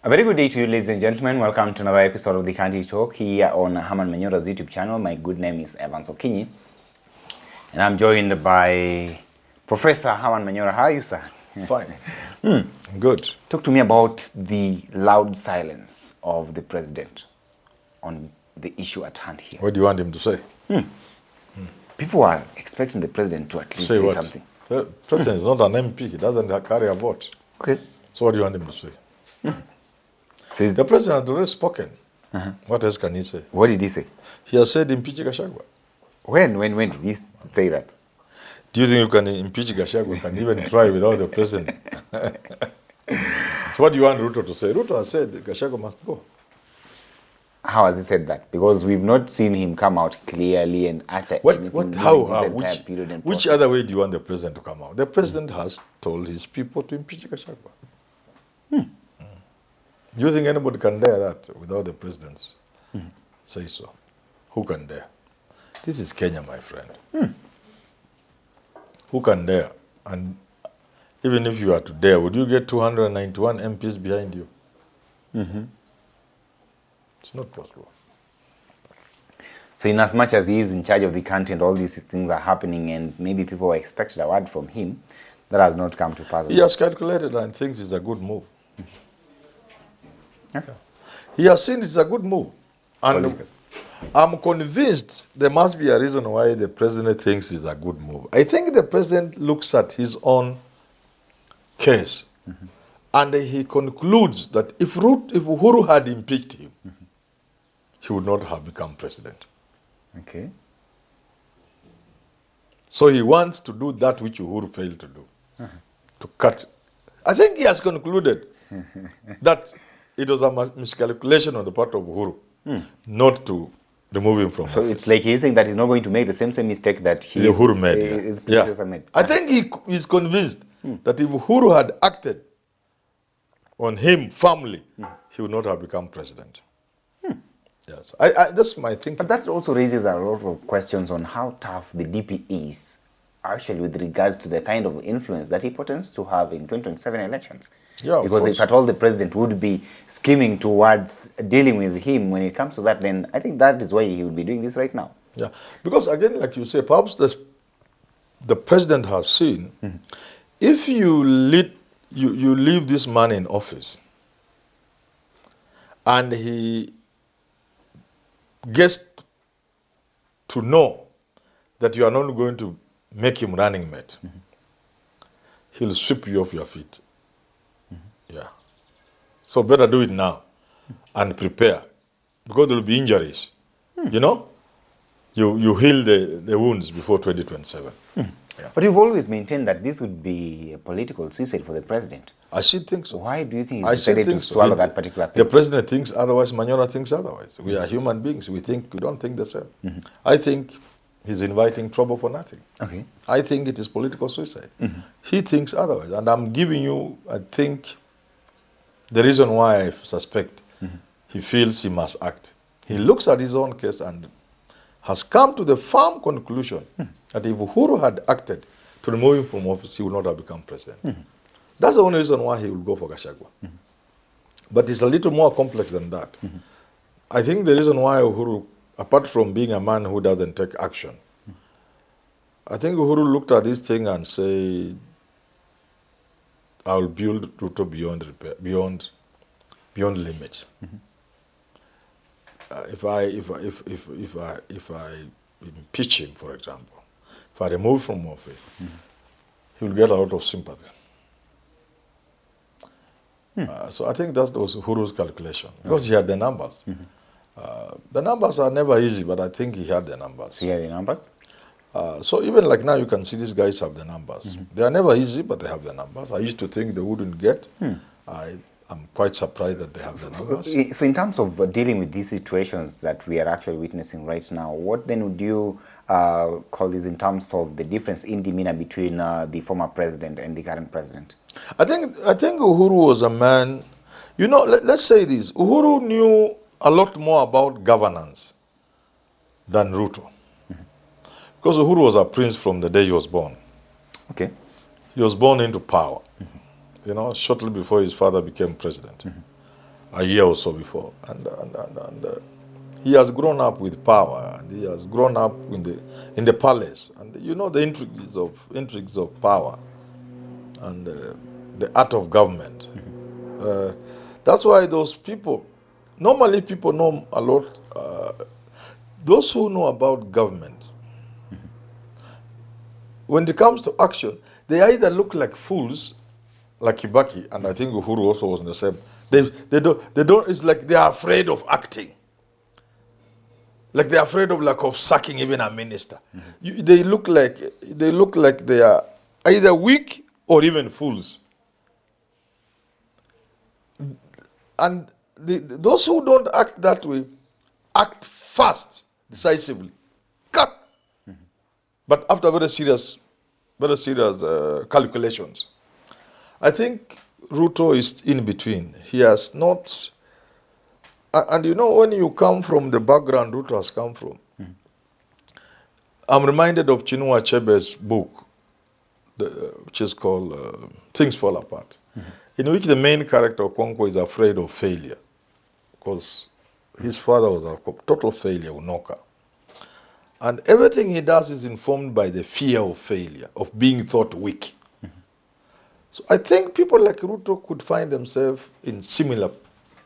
A very good day to you, ladies and gentlemen. Welcome to another episode of the Kanini Talk here on Herman Manyora's YouTube channel. My good name is Evans Okinyi, and I'm joined by Professor Herman Manyora. How are you, sir? Fine. Good. Talk to me about the loud silence of the president on the issue at hand here. What do you want him to say? People are expecting the president to at least say something. The president is not an MP. He doesn't carry a vote. Okay. So what do you want him to say? So The president has already spoken. What else can he say? what did he say? He has said impeach Gachagua. When did he say that? Do you think you can impeach Gachagua? You can even try without the president. What do you want Ruto to say? Ruto has said Gachagua must go. How has he said that? Because we've not seen him come out clearly and utter anything during this entire period and Which process. other way do you want the president to come out? The president has told his people to impeach Gachagua. Do you think anybody can dare that without the president's say so? Who can dare? This is Kenya, my friend. Who can dare? And even if you are to dare, would you get 291 MPs behind you? It's not possible. So in as much as he is in charge of the country and all these things are happening and maybe people were expecting a word from him, that has not come to pass. He has calculated and thinks it's a good move. Okay. He has seen it's a good move. And Political. I'm convinced there must be a reason why the president thinks it's a good move. I think the president looks at his own case and he concludes that if Uhuru had impeached him, he would not have become president. Okay. So he wants to do that which Uhuru failed to do, to cut. I think he has concluded that it was a miscalculation on the part of Uhuru not to remove him from So office. it's like he's saying that he's not going to make the same mistake that Uhuru made. his predecessor made. I think he is convinced that if Uhuru had acted on him firmly, he would not have become president. Yes, that's my thinking. But that also raises a lot of questions on how tough the DP is actually with regards to the kind of influence that he pretends to have in 2027 elections. Yeah, of because course. if at all the president would be scheming towards dealing with him when it comes to that, then I think that is why he would be doing this right now. Yeah, because again, like you say, perhaps the president has seen if you leave this man in office and he gets to know that you are not going to make him running mate, he'll sweep you off your feet. Yeah. So better do it now and prepare because there will be injuries. You know? You heal the wounds before 2027. Yeah. But you've always maintained that this would be a political suicide for the president. I still think so. Why do you think I he's still decided to think so. swallow that particular The thing? president thinks otherwise, Manyora thinks otherwise. We are human beings. We don't think the same. I think he's inviting trouble for nothing. Okay. I think it is political suicide. He thinks otherwise. And I'm giving you, I think, the reason why I suspect he feels he must act. He looks at his own case and has come to the firm conclusion that if Uhuru had acted to remove him from office, he would not have become president. That's the only reason why he will go for Gachagua. But it's a little more complex than that. I think the reason why Uhuru, apart from being a man who doesn't take action, I think Uhuru looked at this thing and said, I will build Ruto beyond repair, beyond limits. If I impeach him, for example, if I remove from office, he will get a lot of sympathy. So I think that was Uhuru's calculation because he had the numbers. The numbers are never easy, but I think he had the numbers. See the numbers? So even like now, you can see these guys have the numbers. They are never easy, but they have the numbers. I used to think they wouldn't get. I'm quite surprised that they have the numbers. So in terms of dealing with these situations that we are actually witnessing right now, what then would you call this in terms of the difference in demeanor between the former president and the current president? I think Uhuru was a man, you know, let's say this. Uhuru knew a lot more about governance than Ruto. Because Uhuru was a prince from the day he was born. Okay. He was born into power, you know, shortly before his father became president. a year or so before, and he has grown up with power, and he has grown up in the palace, and you know the intrigues of power, and the art of government. That's why those people, normally people know a lot. Those who know about government, when it comes to action, they either look like fools, like Kibaki, and I think Uhuru also was the same. They don't. It's like they are afraid of acting. Like they're afraid of sacking even a minister. They look like they are either weak or even fools. And those who don't act that way act fast, decisively, cut. But after very serious calculations. I think Ruto is in between. He has not. And you know, when you come from the background Ruto has come from, I'm reminded of Chinua Achebe's book, which is called Things Fall Apart, in which the main character, Okonkwo, is afraid of failure, because his father was a total failure, Unoka. And everything he does is informed by the fear of failure, of being thought weak. So I think people like Ruto could find themselves in similar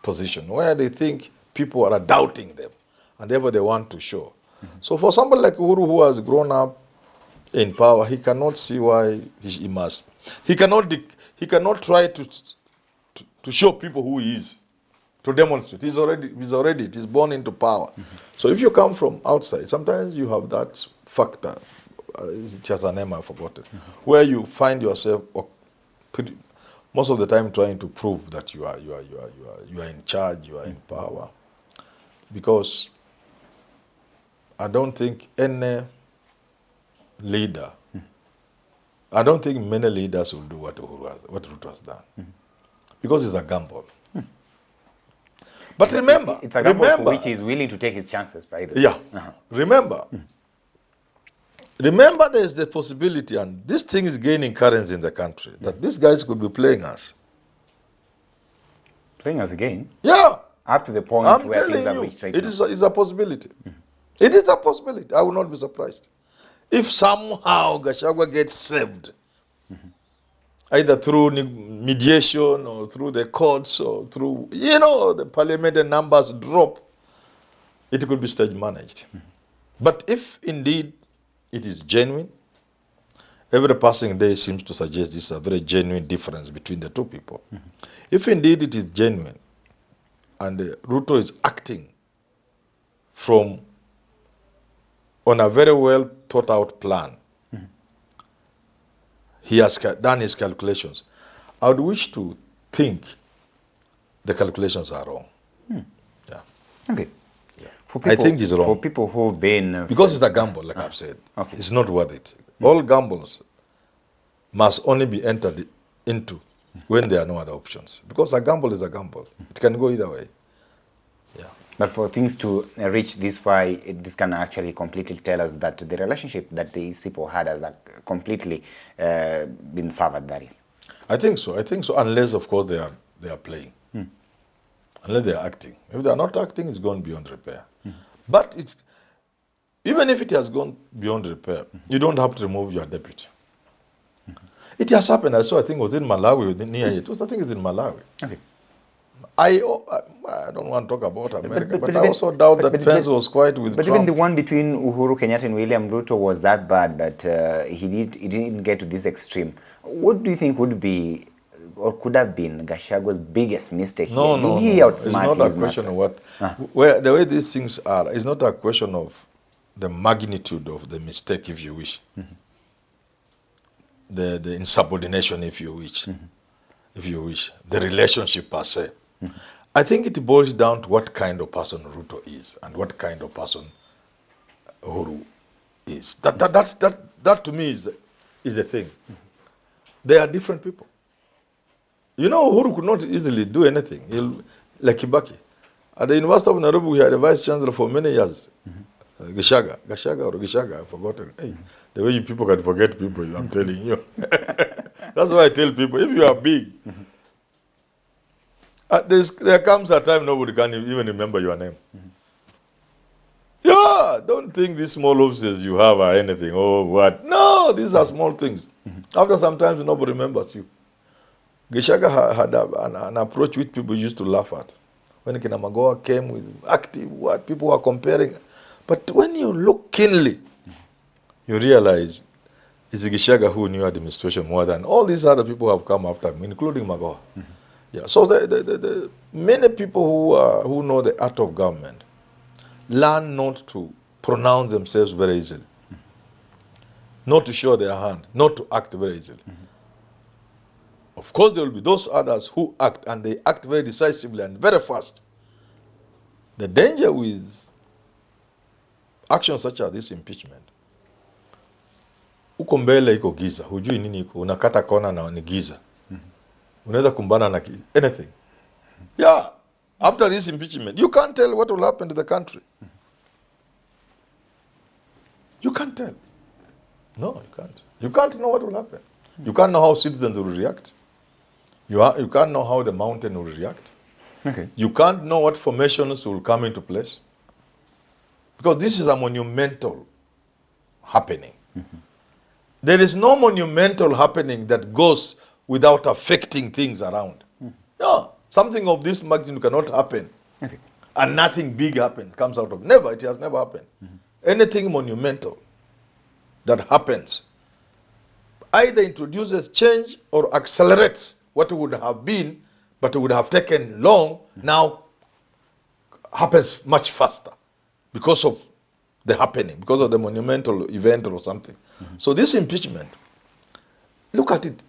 position where they think people are doubting them and therefore they want to show. So for somebody like Uhuru who has grown up in power, he cannot see why he must. He cannot try to show people who he is, to demonstrate. He's born into power. So if you come from outside, sometimes you have that factor, it has a name I've forgotten, where you find yourself most of the time trying to prove that you are in charge, you are in power. Because I don't think any leader, I don't think many leaders will do what Ruto has done. Because it's a gamble. But remember, it's a gamble for which he's willing to take his chances, by the way. Yeah. Remember there's the possibility, and this thing is gaining currency in the country, that these guys could be playing us. Playing us again? Yeah. Up to the point I'm where telling things have you, reached right it now. is a possibility. It is a possibility. I will not be surprised. If somehow Gachagua gets saved, either through mediation or through the courts or through, the parliament and numbers drop, it could be stage managed. But if indeed it is genuine, every passing day seems to suggest this is a very genuine difference between the two people. If indeed it is genuine, and Ruto is acting on a very well thought out plan, he has done his calculations. I would wish to think the calculations are wrong. Yeah. Okay. Yeah. For people, I think it's wrong. For people who've been... because it's a gamble, like I've said. Okay. It's not worth it. All gambles must only be entered into when there are no other options. Because a gamble is a gamble. It can go either way. Yeah. But for things to reach this far, this can actually completely tell us that the relationship that these people had has completely been severed, that is. I think so. Unless, of course, they are playing. Unless they are acting. If they are not acting, it's gone beyond repair. But even if it has gone beyond repair, you don't have to remove your deputy. It has happened. I think it was in Malawi, near it. I think it's in Malawi. Okay. I don't want to talk about America, but I also doubt that Pence was quite with But Trump. even the one between Uhuru Kenyatta and William Ruto was that bad that he didn't get to this extreme. What do you think would be or could have been Gachagua's biggest mistake here? Did he outsmart his It's not a question master? of what. Where the way these things are, it's not a question of the magnitude of the mistake, if you wish. The insubordination, if you wish. The relationship per se. I think it boils down to what kind of person Ruto is and what kind of person Uhuru is. That to me is the thing. They are different people. Uhuru could not easily do anything. Like Kibaki. At the University of Nairobi, we had a vice chancellor for many years. Gachagua, I've forgotten. Hey, the way you people can forget people, I'm telling you. That's why I tell people, if you are big, There comes a time nobody can even remember your name. Yeah, don't think these small offices you have are anything. Oh, what? No, these are small things. After some time, nobody remembers you. Gachagua had an approach which people used to laugh at. When Kinamagoa came with active, what people were comparing. But when you look keenly, you realize it's Gachagua who knew administration more than all these other people who have come after him, including Magoa. Yeah. So the many people who know the art of government learn not to pronounce themselves very easily, not to show their hand, not to act very easily. Of course, there will be those others who act, and they act very decisively and very fast. The danger with actions such as this impeachment, uko mbele iko giza, hujui nini iko, unakata kona na ni giza. Unaweza kumbana na anything. Yeah, after this impeachment, you can't tell what will happen to the country. You can't tell. No, you can't. You can't know what will happen. You can't know how citizens will react. You can't know how the mountain will react. Okay. You can't know what formations will come into place. Because this is a monumental happening. There is no monumental happening that goes without affecting things around. No, something of this magnitude cannot happen. Okay. And nothing big happens, comes out of. Never, it has never happened. Anything monumental that happens either introduces change or accelerates what would have been, but would have taken long, now happens much faster because of the happening, because of the monumental event or something. So this impeachment, look at it,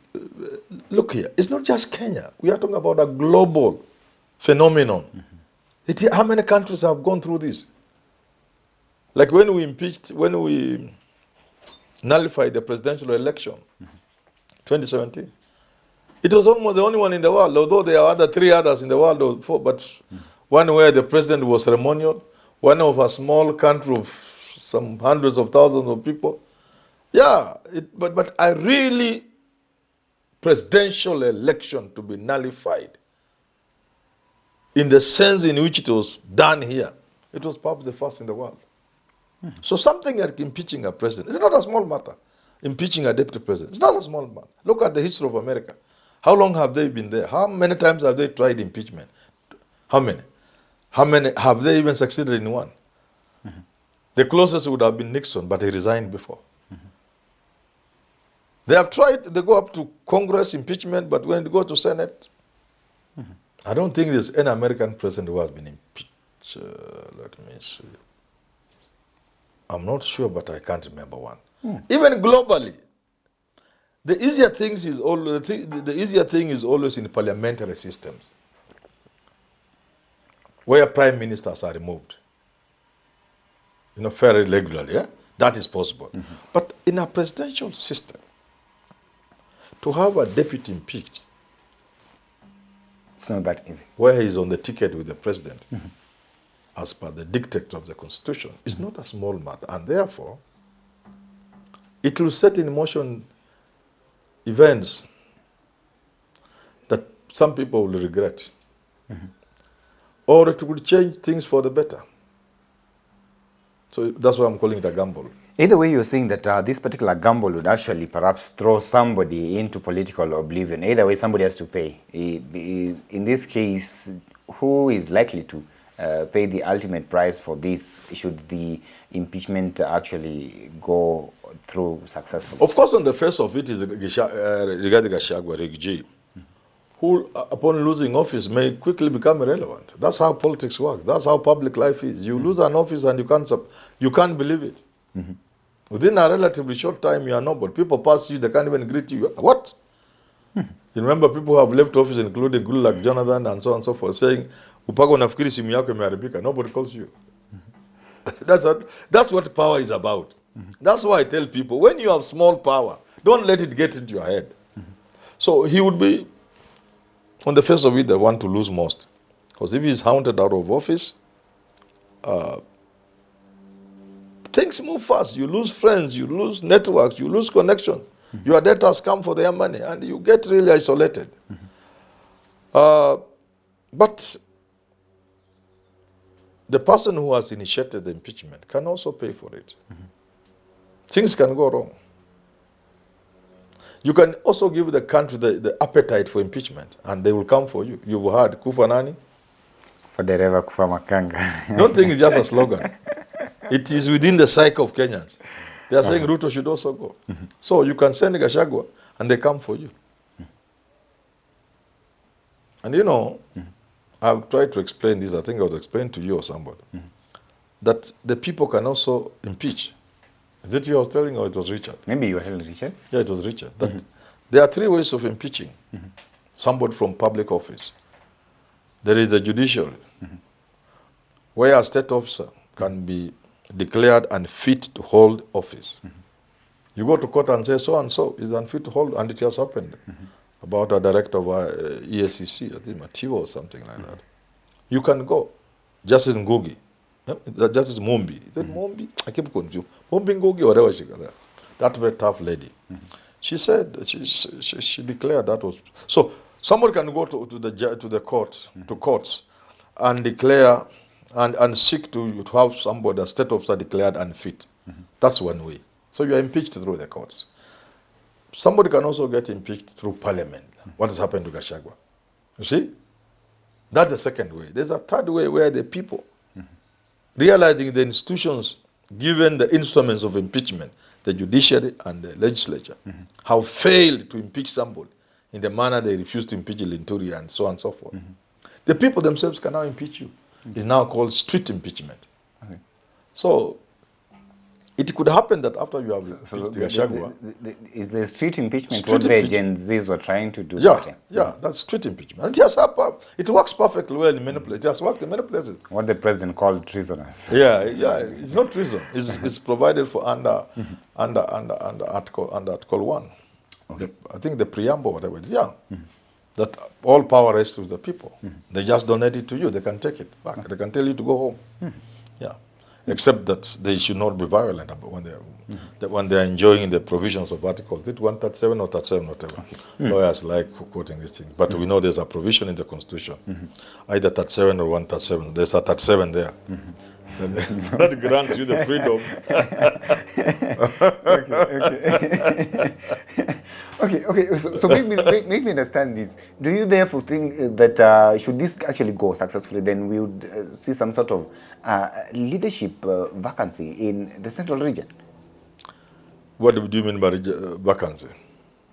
look here, it's not just Kenya. We are talking about a global phenomenon. How many countries have gone through this? Like when we nullified the presidential election, 2017. It was almost the only one in the world, although there are three others in the world, or four, but one where the president was ceremonial, one of a small country of some hundreds of thousands of people. Yeah, but I really, presidential election to be nullified in the sense in which it was done here, it was perhaps the first in the world. So something like impeaching a president, it's not a small matter. Impeaching a deputy president, it's not a small matter. Look at the history of America. How long have they been there? How many times have they tried impeachment? How many? How many have they even succeeded in one? The closest would have been Nixon, but he resigned before. They have tried, they go up to Congress impeachment, but when they go to Senate, I don't think there's any American president who has been impeached. Let me see. I'm not sure, but I can't remember one. Even globally, the easier thing is always in parliamentary systems, where prime ministers are removed, fairly regularly. Yeah? That is possible. But in a presidential system, to have a deputy impeached, it's not that easy. Where he's on the ticket with the president, as per the dictate of the Constitution, is not a small matter. And therefore, it will set in motion events that some people will regret. Or it will change things for the better. So that's why I'm calling it a gamble. Either way, you're saying that this particular gamble would actually perhaps throw somebody into political oblivion. Either way, somebody has to pay. In this case, who is likely to pay the ultimate price for this should the impeachment actually go through successfully? Of course, on the face of it is Rigathi Gachagua, Rig, who, upon losing office, may quickly become irrelevant. That's how politics works. That's how public life is. You lose an office and you can't believe it. Within a relatively short time, you are nobody. People pass you, they can't even greet you. What? You remember people who have left office, including Goodluck Jonathan and so on and so forth, saying, "Upago nafikiri simu yako imeharibika." Nobody calls you. That's what power is about. That's why I tell people, when you have small power, don't let it get into your head. So he would be, on the face of it, the one to lose most. Because if he's hounded out of office, things move fast. You lose friends, you lose networks, you lose connections. Your debtors come for their money, and you get really isolated. But the person who has initiated the impeachment can also pay for it. Things can go wrong. You can also give the country the appetite for impeachment, and they will come for you. You've heard Kufa Nani? For dereva kufa makanga. Don't think it's just a slogan. It is within the psyche of Kenyans. They are saying Ruto should also go. So you can send Gachagua, and they come for you. And you know, I've tried to explain this, I think I was explaining to you or somebody, that the people can also impeach. Is it you I was telling, or it was Richard? Maybe you were telling Richard? Yeah, it was Richard. That there are 3 ways of impeaching somebody from public office. There is the judiciary, where a state officer can be declared unfit to hold office. You go to court and say so and so is unfit to hold, and it has happened. About a director of ESCC, I think Mativo or something like that. You can go. Justice Ngugi. Justice Mumbi. Is it Mumbi? I keep confused. Mumbi Ngugi, whatever she got there. That very tough lady. She said, she declared that was... So, somebody can go to the courts, to courts, and declare, and seek to have somebody, a state officer, declared unfit. That's one way. So you are impeached through the courts. Somebody can also get impeached through parliament. What has happened to Gachagua? You see? That's the second way. There's a third way where the people, realizing the institutions given the instruments of impeachment, the judiciary and the legislature, have failed to impeach somebody in the manner they refused to impeach Linturi and so on and so forth. The people themselves can now impeach you. It's now called street impeachment. So, it could happen that after you have impeached Gachagua... Is the street impeachment what the Gen Zs were trying to do? Yeah, that's street impeachment. And it has happened. It works perfectly well in many places. It has worked in many places. What the president called treasonous. Yeah. It's not treason. It's provided for under Article 1. Okay. I think the preamble, whatever it is. That all power rests with the people. They just donate it to you. They can take it back. They can tell you to go home. Except that they should not be violent when they are enjoying the provisions of Article 137 or 37, whatever. Lawyers like quoting these things. But we know there's a provision in the Constitution, either 37 or 137. There's a 37 there. That grants you the freedom. Okay. So make me understand this. Do you therefore think that should this actually go successfully, then we would see some sort of leadership vacancy in the central region? What do you mean by vacancy?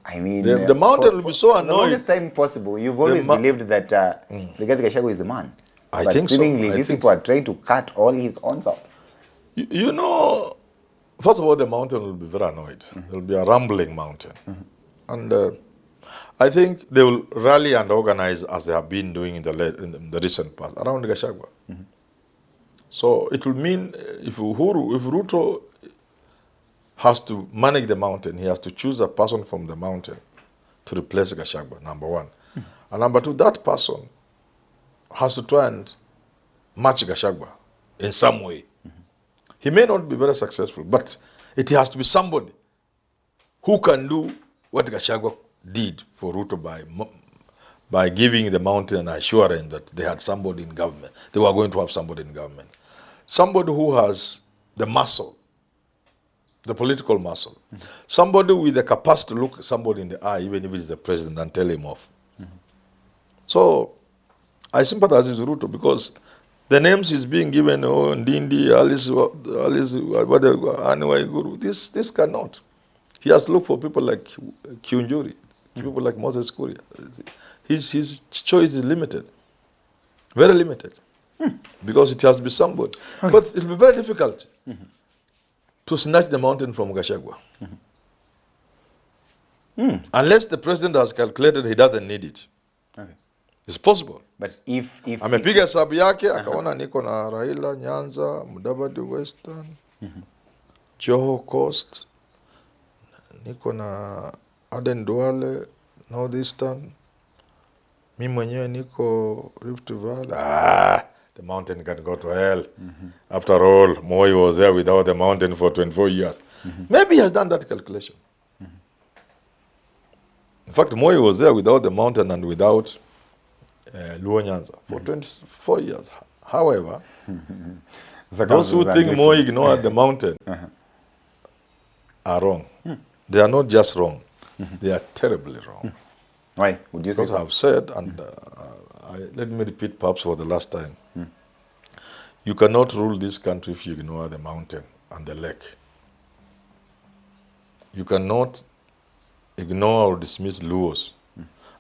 I mean, the mountain will be so annoyed. The longest time possible, you've always believed that Rigathi Gachagua is the man. I think so. Seemingly, these people are trying to cut all his horns out. You know, first of all, the mountain will be very annoyed. There will be a rumbling mountain. And I think they will rally and organize as they have been doing in the recent past around Gachagua. So it will mean if Ruto has to manage the mountain, he has to choose a person from the mountain to replace Gachagua, number one. And number two, that person has to try and match Gachagua in some way. He may not be very successful, but it has to be somebody who can do what Gachagua did for Ruto by giving the mountain an assurance that they had somebody in government. They were going to have somebody in government. Somebody who has the muscle, the political muscle. Somebody with the capacity to look somebody in the eye, even if it's the president, and tell him off. So, I sympathize with Ruto because the names he's being given, Ndindi, Alice, Anway Guru, this cannot. He has to look for people like Kiunjuri, people like Moses Kuria. His choice is limited, very limited, because it has to be somebody. Okay. But it will be very difficult to snatch the mountain from Gachagua. Unless the president has calculated he doesn't need it. Okay. It's possible. But if amepiga hesabu yake akaona niko na Raila Nyanza, Mudavadi Western, Joho Coast, niko na Aden Duale Northeastern, mimi mwenyewe niko Rift Valley. The mountain can go to hell. After all, Moi was there without the mountain for 24 years. Maybe he has done that calculation. In fact, Moi was there without the mountain and without Luo Nyanza for 24 years. However, So those who think different. Moi ignored the mountain are wrong. They are not just wrong. They are terribly wrong. Why would you say Because so? I've said, and let me repeat perhaps for the last time, you cannot rule this country if you ignore the mountain and the lake. You cannot ignore or dismiss Luos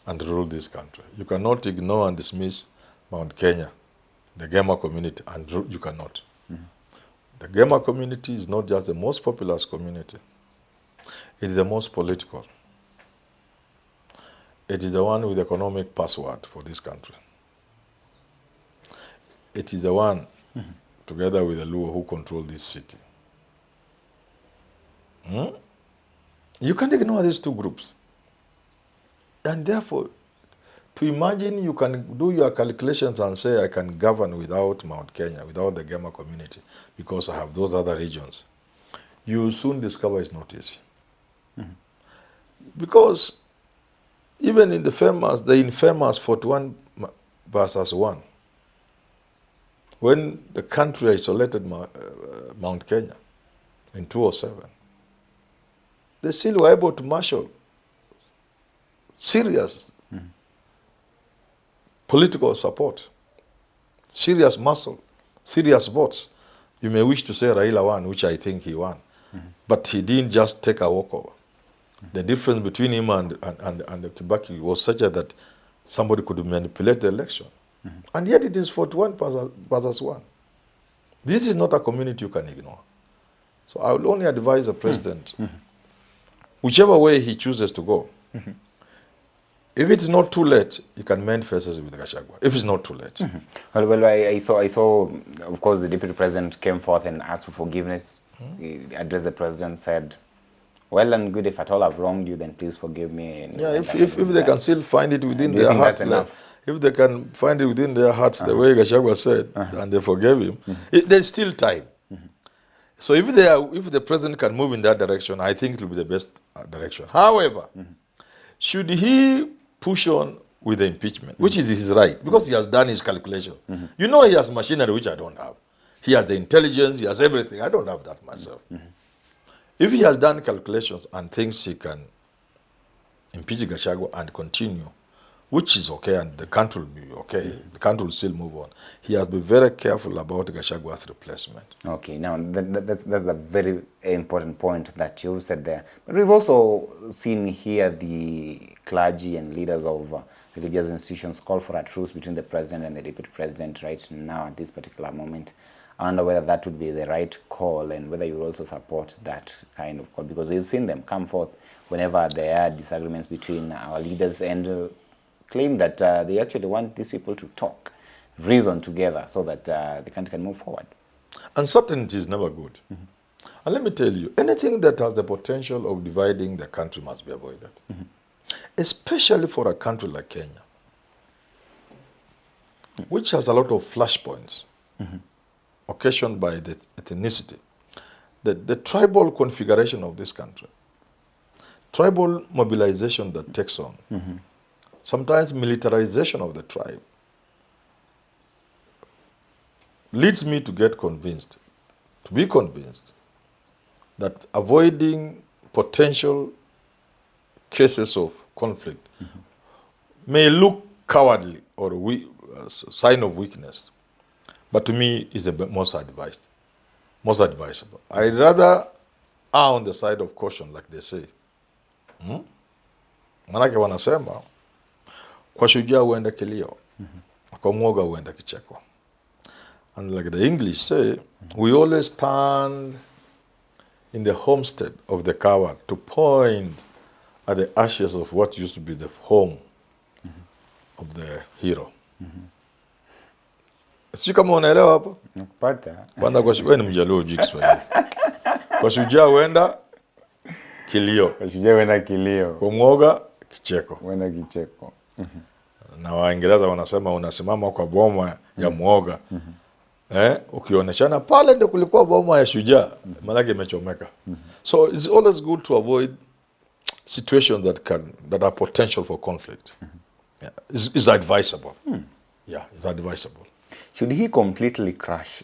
and rule this country. You cannot ignore and dismiss Mount Kenya, the Gema community, and you cannot. The Gema community is not just the most populous community. It is the most political. It is the one with economic password for this country. It is the one, together with the Luo, who control this city. You can't ignore these two groups. And therefore, to imagine you can do your calculations and say, I can govern without Mount Kenya, without the Gema community, because I have those other regions, you will soon discover it's not easy. Because even in the infamous 41 versus 1, when the country isolated Mount Kenya in 2007, they still were able to marshal serious political support, serious muscle, serious votes. You may wish to say Raila won, which I think he won, but he didn't just take a walkover. The difference between him and the Kibaki was such that somebody could manipulate the election. And yet it is 41 versus 1. This is not a community you can ignore. So I will only advise the president, whichever way he chooses to go, if it's not too late, you can mend faces with Gachagua. If it's not too late. Well, I saw, of course, the deputy president came forth and asked for forgiveness. He addressed the president, said, well and good, if at all I've wronged you, then please forgive me. Yeah, if they can still find it within Do you their think hearts, that's enough? if they can find it within their hearts the way Gachagua said, and they forgave him, there's still time. So if the president can move in that direction, I think it will be the best direction. However, should he push on with the impeachment, which is his right, because he has done his calculation. You know, he has machinery, which I don't have. He has the intelligence, he has everything. I don't have that myself. If he has done calculations and thinks he can impeach Gachagua and continue, which is okay, and the country will be okay, the country will still move on, he has to be very careful about Gachagua's replacement. Okay, now that's a very important point that you said there. But we've also seen here the clergy and leaders of religious institutions call for a truce between the president and the deputy president right now at this particular moment. I wonder whether that would be the right call and whether you will also support that kind of call, because we've seen them come forth whenever there are disagreements between our leaders and claim that they actually want these people to talk, reason together so that the country can move forward. Uncertainty is never good. And let me tell you, anything that has the potential of dividing the country must be avoided. Especially for a country like Kenya, which has a lot of flashpoints occasioned by the ethnicity, the tribal configuration of this country, tribal mobilization that takes on, sometimes militarization of the tribe, leads me to be convinced that avoiding potential cases of conflict may look cowardly or a sign of weakness, but to me is the most advisable. I'd rather err on the side of caution, like they say. Manake wanasema kwa shujaa huenda kilio, kwa mwoga huenda kicheko. And like the English say, we always stand in the homestead of the coward to point at the ashes of what used to be the home of the hero. Sijui kama unaelewa hapo? Nakupata. Kwanza kwa shujaa ni Mjaluo hujui Kiswahili. Kwa shujaa huenda kilio. Kwa shujaa huenda kilio. Kwa mwoga kicheko. Huenda kicheko. Na Waingereza wanasema unasimama kwa boma ya mwoga. Ukioneshana pale ndio kulikuwa boma ya shujaa, maana imechomeka. So it's always good to avoid situations that are potential for conflict. Yeah. It's advisable. Yeah, it's advisable. Should he completely crush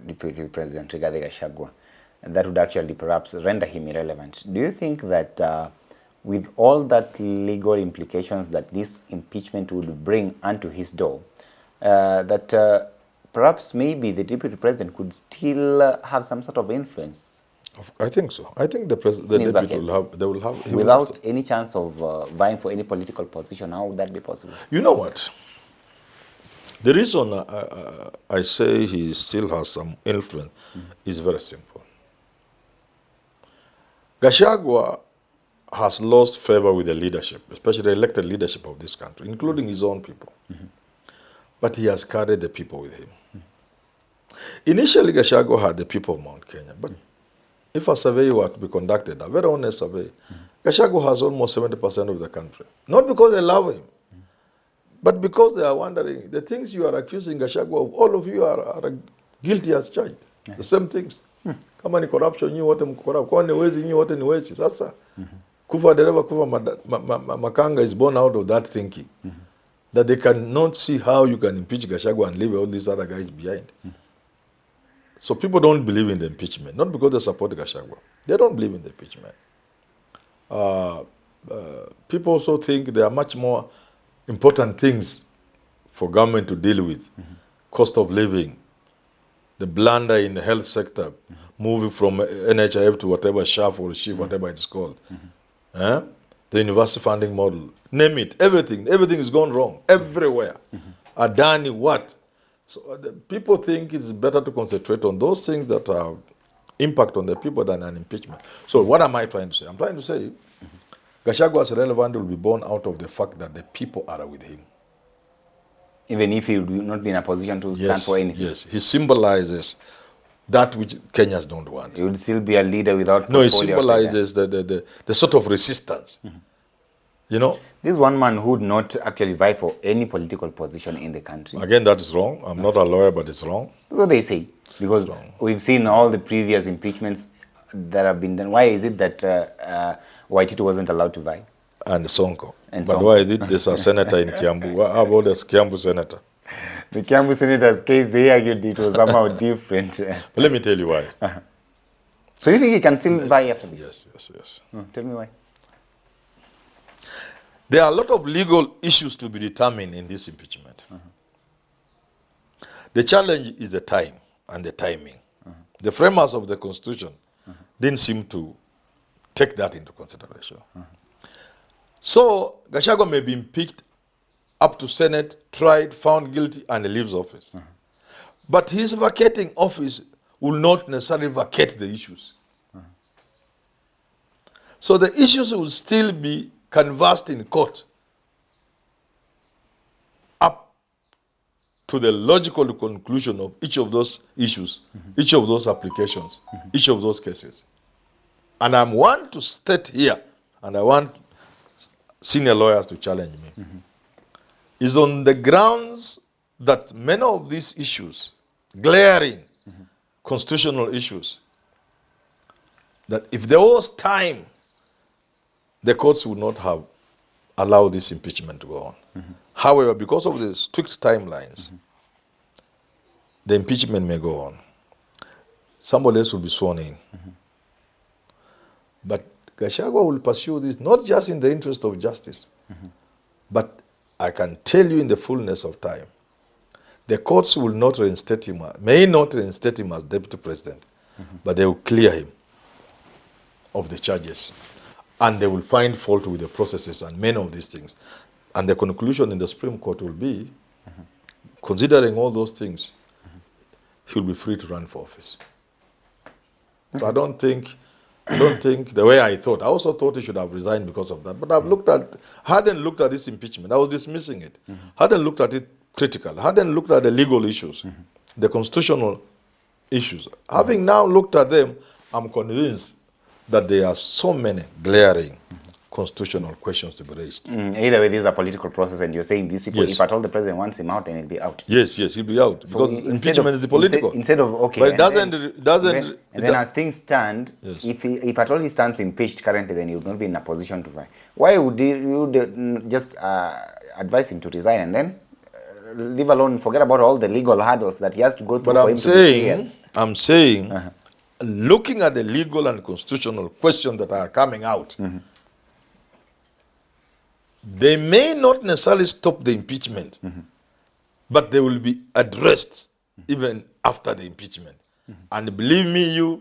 Deputy President Rigathi Gachagua? That would actually perhaps render him irrelevant. Do you think that with all that legal implications that this impeachment would bring unto his door, that perhaps maybe the Deputy President could still have some sort of influence? I think so. I think the deputy will have. Without any chance of vying for any political position, how would that be possible? You know what? The reason I say he still has some influence is very simple. Gachagua has lost favor with the leadership, especially the elected leadership of this country, including his own people. But he has carried the people with him. Initially, Gachagua had the people of Mount Kenya, but if a survey were to be conducted, a very honest survey, Gachagua has almost 70% of the country. Not because they love him, but because they are wondering, the things you are accusing Gachagua of, all of you are guilty as charged. The same things. Kama ni corruption, nyi wote mko kwa ni wezi, nyi wote ni wezi. Sasa, kufa dereva, kufa makanga is born out of that thinking. That they cannot see how you can impeach Gachagua and leave all these other guys behind. So people don't believe in the impeachment, not because they support Gachagua. They don't believe in the impeachment. People also think there are much more important things for government to deal with. Cost of living, the blunder in the health sector, moving from NHIF to whatever SHAF or SHIF, whatever it's called. The university funding model, name it, everything is gone wrong, everywhere. Adani, what? So people think it's better to concentrate on those things that have impact on the people than an impeachment. So what am I trying to say? I'm trying to say Gachagua's relevance will be born out of the fact that the people are with him. Even if he would not be in a position to stand for anything? Yes, he symbolizes that which Kenyans don't want. He would still be a leader without portfolio. No, he symbolizes the sort of resistance. You know? This is one man who would not actually vie for any political position in the country. Again, that is wrong. I'm not a lawyer, but it's wrong. That's what they say. Because we've seen all the previous impeachments that have been done. Why is it that Waititi wasn't allowed to vie? And Sonko. Why is it there's a senator in Kiambu? How about this Kiambu senator? The Kiambu senator's case, they argued it was somehow different. But let me tell you why. So you think he can still vie after this? Yes. Tell me why. There are a lot of legal issues to be determined in this impeachment. The challenge is the time and the timing. The framers of the Constitution didn't seem to take that into consideration. So Gachagua may be impeached up to Senate, tried, found guilty, and leaves office. But his vacating office will not necessarily vacate the issues. So the issues will still be canvassed in court up to the logical conclusion of each of those issues, each of those applications, each of those cases. And I want to state here, and I want senior lawyers to challenge me, is on the grounds that many of these issues, glaring constitutional issues, that if there was time, the courts would not have allowed this impeachment to go on. However, because of the strict timelines, the impeachment may go on. Somebody else will be sworn in. But Gachagua will pursue this not just in the interest of justice, but I can tell you in the fullness of time, the courts will not reinstate him, may not reinstate him as deputy president, but they will clear him of the charges. And they will find fault with the processes and many of these things. And the conclusion in the Supreme Court will be, considering all those things, he'll be free to run for office. So I don't think the way I thought. I also thought he should have resigned because of that. But hadn't looked at this impeachment. I was dismissing it. Hadn't looked at it critical. Hadn't looked at the legal issues, the constitutional issues. Having now looked at them, I'm convinced that there are so many glaring constitutional questions to be raised. Either way, this is a political process, and you're saying these people, if at all the president wants him out, then he'll be out. Yes, he'll be out. So because impeachment is political. Instead of, okay. But it doesn't... then as things stand, if at all he stands impeached currently, then he would not be in a position to vie. Why would you just advise him to resign and then leave alone, forget about all the legal hurdles that he has to go through But for him to be cleared. I'm saying, looking at the legal and constitutional questions that are coming out, they may not necessarily stop the impeachment, but they will be addressed even after the impeachment. And believe me,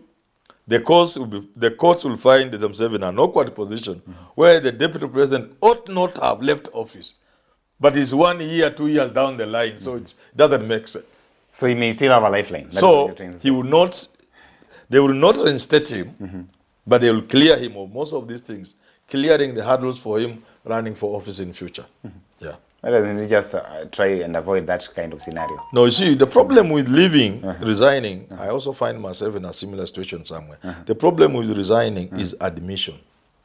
the courts will find themselves in an awkward position where the deputy president ought not have left office, but it's 1 year, 2 years down the line, so it doesn't make sense. So he may still have a lifeline. That's So what you're trying to he say. will not, they will not reinstate him, but they will clear him of most of these things, clearing the hurdles for him running for office in future. Yeah. Why doesn't he just try and avoid that kind of scenario? No, you see, the problem with leaving, resigning, I also find myself in a similar situation somewhere. The problem with resigning is admission.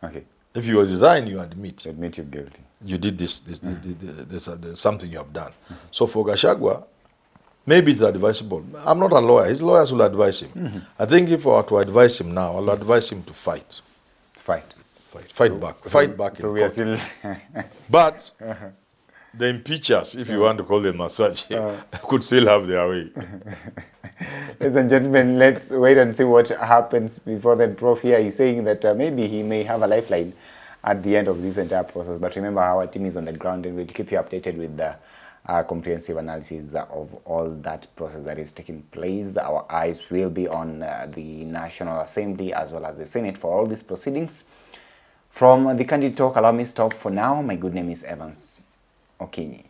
Okay. If you resign, you admit. Admit you're guilty. You did this there's something you have done. So for Gachagua, maybe it's advisable. I'm not a lawyer. His lawyers will advise him. I think if I were to advise him now, I'll advise him to fight. Fight. Fight back. So in we are court. still... But the impeachers, if you want to call them as such, could still have their way. Ladies and gentlemen, let's wait and see what happens before then. Prof here is saying that maybe he may have a lifeline at the end of this entire process. But remember, our team is on the ground and we'll keep you updated with the comprehensive analysis of all that process that is taking place. Our eyes will be on the National Assembly as well as the Senate for all these proceedings. From the Candid Talk, allow me to stop for now. My good name is Evans Okinyi.